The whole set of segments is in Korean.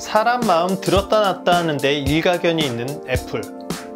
사람 마음 들었다 놨다 하는데 일가견이 있는 애플.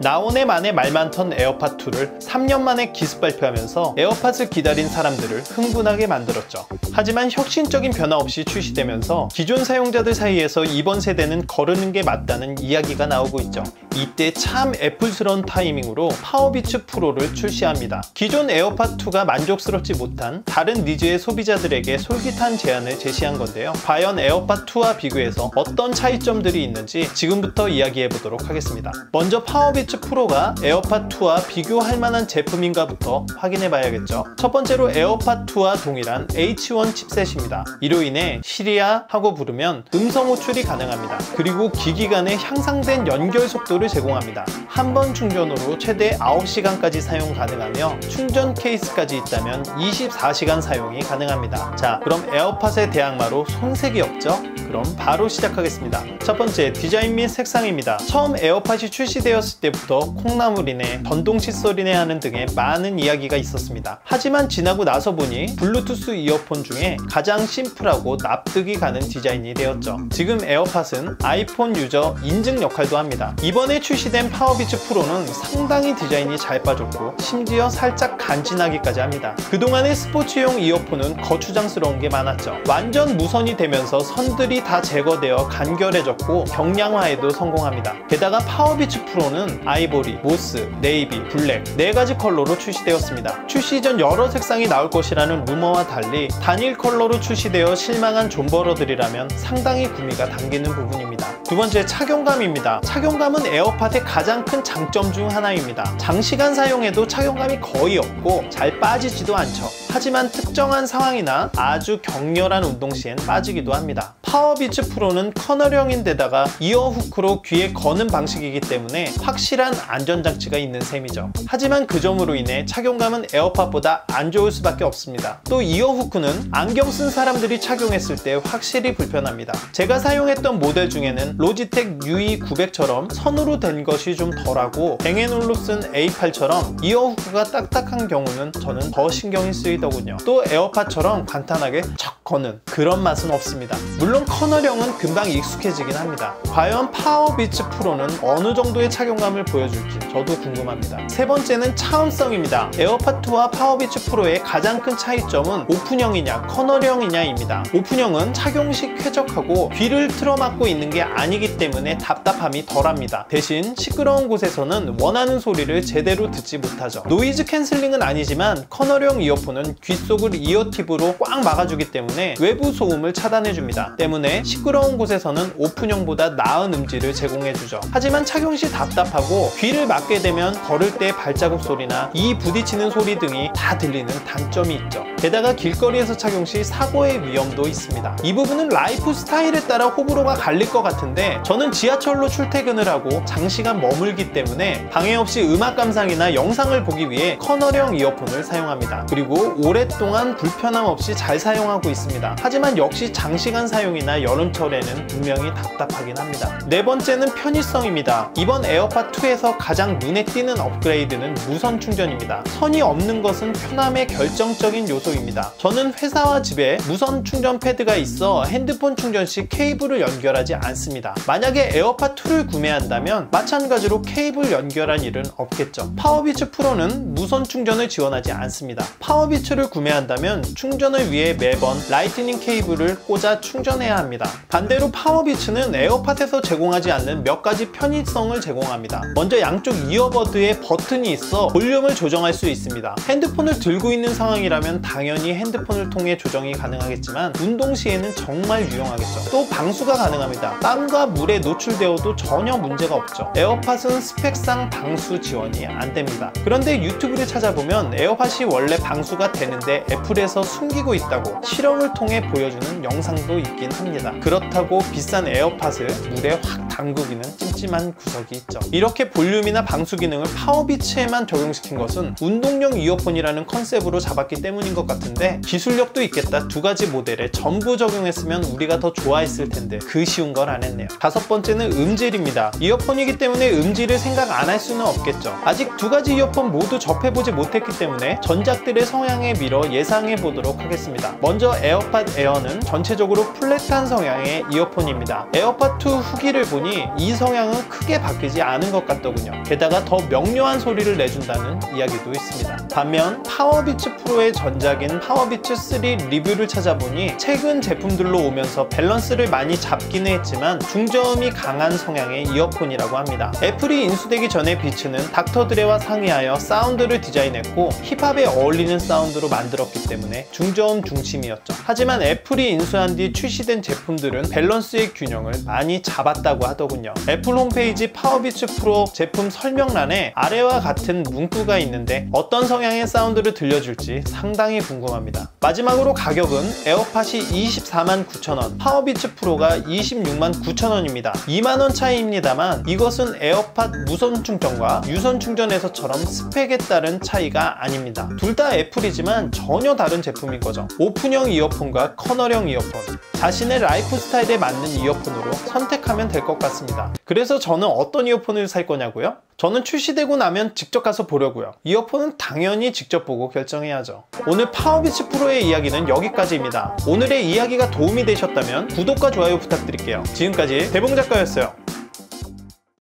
나온해 만에 말 많던 에어팟 2를 3년 만에 기습 발표하면서 에어팟을 기다린 사람들을 흥분하게 만들었죠. 하지만 혁신적인 변화 없이 출시되면서 기존 사용자들 사이에서 이번 세대는 거르는 게 맞다는 이야기가 나오고 있죠. 이때 참 애플스러운 타이밍으로 파워비츠 프로를 출시합니다. 기존 에어팟 2가 만족스럽지 못한 다른 니즈의 소비자들에게 솔깃한 제안을 제시한 건데요. 과연 에어팟 2와 비교해서 어떤 차이점들이 있는지 지금부터 이야기해 보도록 하겠습니다. 먼저 파워비츠 프로가 에어팟 2와 비교할 만한 제품인가부터 확인해 봐야겠죠. 첫 번째로 에어팟 2와 동일한 H1 칩셋입니다. 이로 인해 시리아 하고 부르면 음성 호출이 가능합니다. 그리고 기기 간의 향상된 연결 속도를 제공합니다. 한 번 충전으로 최대 9시간까지 사용 가능하며 충전 케이스까지 있다면 24시간 사용이 가능합니다. 자, 그럼 에어팟의 대항마로 손색이 없죠? 그럼 바로 시작하겠습니다. 첫 번째, 디자인 및 색상입니다. 처음 에어팟이 출시되었을 때부터 콩나물이네, 전동 칫솔이네 하는 등의 많은 이야기가 있었습니다. 하지만 지나고 나서 보니 블루투스 이어폰 중에 가장 심플하고 납득이 가는 디자인이 되었죠. 지금 에어팟은 아이폰 유저 인증 역할도 합니다. 이번에 출시된 파워비츠 프로는 상당히 디자인이 잘 빠졌고 심지어 살짝 간지나기까지 합니다. 그동안의 스포츠용 이어폰은 거추장스러운 게 많았죠. 완전 무선이 되면서 선들이 다 제거되어 간결해졌고 경량화에도 성공합니다. 게다가 파워비츠 프로는 아이보리, 모스, 네이비, 블랙 4가지 컬러로 출시되었습니다. 출시 전 여러 색상이 나올 것이라는 루머와 달리 단일 컬러로 출시되어 실망한 존버러들이라면 상당히 구미가 당기는 부분입니다. 두 번째, 착용감입니다. 착용감은 에어팟의 가장 큰 장점 중 하나입니다. 장시간 사용해도 착용감이 거의 없고 잘 빠지지도 않죠. 하지만 특정한 상황이나 아주 격렬한 운동 시엔 빠지기도 합니다. 파워비츠 프로는 커널형인데다가 이어 후크로 귀에 거는 방식이기 때문에 확실한 안전장치가 있는 셈이죠. 하지만 그 점으로 인해 착용감은 에어팟보다 안 좋을 수밖에 없습니다. 또 이어 후크는 안경 쓴 사람들이 착용했을 때 확실히 불편합니다. 제가 사용했던 모델 중에는 로지텍 UE900처럼 선으로 된 것이 좀 덜하고 뱅앤올루슨 A8처럼 이어 후크가 딱딱한 경우는 저는 더 신경이 쓰이더군요. 또 에어팟처럼 간단하게 척 거는 그런 맛은 없습니다. 물론 커널형은 금방 익숙해지긴 합니다. 과연 파워비츠 프로는 어느 정도의 착용감을 보여줄지 저도 궁금합니다. 세 번째는 차음성입니다. 에어팟 2와 파워비츠 프로의 가장 큰 차이점은 오픈형이냐 커널형이냐입니다. 오픈형은 착용 시 쾌적하고 귀를 틀어막고 있는 게 아니기 때문에 답답함이 덜합니다. 대신 시끄러운 곳에서는 원하는 소리를 제대로 듣지 못하죠. 노이즈 캔슬링은 아니지만 커널형 이어폰은 귀 속을 이어팁으로 꽉 막아주기 때문에 외부 소음을 차단해줍니다. 때문에 시끄러운 곳에서는 오픈형보다 나은 음질을 제공해주죠. 하지만 착용 시 답답하고 귀를 막게 되면 걸을 때 발자국 소리나 이 부딪히는 소리 등이 다 들리는 단점이 있죠. 게다가 길거리에서 착용 시 사고의 위험도 있습니다. 이 부분은 라이프 스타일에 따라 호불호가 갈릴 것 같은데 저는 지하철로 출퇴근을 하고 장시간 머물기 때문에 방해 없이 음악 감상이나 영상을 보기 위해 커널형 이어폰을 사용합니다. 그리고 오랫동안 불편함 없이 잘 사용하고 있습니다. 하지만 역시 장시간 사용이나 여름철에는 분명히 답답하긴 합니다. 네 번째는 편의성입니다. 이번 에어팟 2에서 가장 눈에 띄는 업그레이드는 무선 충전입니다. 선이 없는 것은 편함의 결정적인 요소입니다. 저는 회사와 집에 무선 충전 패드가 있어 핸드폰 충전 시 케이블을 연결하지 않습니다. 만약에 에어팟 2를 구매한다면 마찬가지로 케이블 연결한 일은 없겠죠. 파워비츠 프로는 무선 충전을 지원하지 않습니다. 파워비츠를 구매한다면 충전을 위해 매번 라이트닝 케이블을 꽂아 충전해야 합니다. 반대로 파워비츠는 에어팟에서 제공하지 않는 몇 가지 편의성을 제공합니다. 먼저 양쪽 이어버드에 버튼이 있어 볼륨을 조정할 수 있습니다. 핸드폰을 들고 있는 상황이라면 당연히 핸드폰을 통해 조정이 가능하겠지만 운동 시에는 정말 유용하겠죠. 또 방수가 가능합니다. 땀과 물에 노출되어도 전혀 문제가 없죠. 에어팟은 스펙상 방수 지원이 안 됩니다. 그런데 유튜브를 찾아보면 에어팟이 원래 방수가 되는데 애플에서 숨기고 있다고 실험을 통해 보여주는 영상도 있긴 합니다. 그렇다고 비싼 에어팟을 물에 확 담그기는 찜찜한 구석이 있죠. 이렇게 볼륨이나 방수 기능을 파워비츠에만 적용시킨 것은 운동용 이어폰이라는 컨셉으로 잡았기 때문인 것 같은데 기술력도 있겠다. 두 가지 모델에 전부 적용했으면 우리가 더 좋아했을 텐데 그 쉬운 걸 안 했네요. 다섯 번째는 음질입니다. 이어폰이기 때문에 음질을 생각 안 할 수는 없겠죠. 아직 두 가지 이어폰 모두 접해보지 못했기 때문에 전작들의 성향에 성향에 밀어 예상해 보도록 하겠습니다. 먼저 에어팟 에어는 전체적으로 플랫한 성향의 이어폰입니다. 에어팟 2 후기를 보니 이 성향은 크게 바뀌지 않은 것 같더군요. 게다가 더 명료한 소리를 내준다는 이야기도 있습니다. 반면 파워비츠 프로의 전작인 파워비츠 3 리뷰를 찾아보니 최근 제품들로 오면서 밸런스를 많이 잡기는 했지만 중저음이 강한 성향의 이어폰이라고 합니다. 애플이 인수되기 전에 비츠는 닥터 드레와 상의하여 사운드를 디자인했고 힙합에 어울리는 사운드로 만들었기 때문에 중저음 중심이었죠. 하지만 애플이 인수한 뒤 출시된 제품들은 밸런스의 균형을 많이 잡았다고 하더군요. 애플 홈페이지 파워비츠 프로 제품 설명란에 아래와 같은 문구가 있는데 어떤 성향의 사운드를 들려줄지 상당히 궁금합니다. 마지막으로 가격은 에어팟이 249,000원, 파워비츠 프로가 269,000원입니다. 2만원 차이입니다만 이것은 에어팟 무선 충전과 유선 충전에서처럼 스펙에 따른 차이가 아닙니다. 둘 다 애플이지만 전혀 다른 제품인 거죠. 오픈형 이어폰과 커널형 이어폰, 자신의 라이프 스타일에 맞는 이어폰으로 선택하면 될 것 같습니다. 그래서 저는 어떤 이어폰을 살 거냐고요? 저는 출시되고 나면 직접 가서 보려고요. 이어폰은 당연히 직접 보고 결정해야죠. 오늘 파워비츠 프로의 이야기는 여기까지입니다. 오늘의 이야기가 도움이 되셨다면 구독과 좋아요 부탁드릴게요. 지금까지 대봉작가였어요.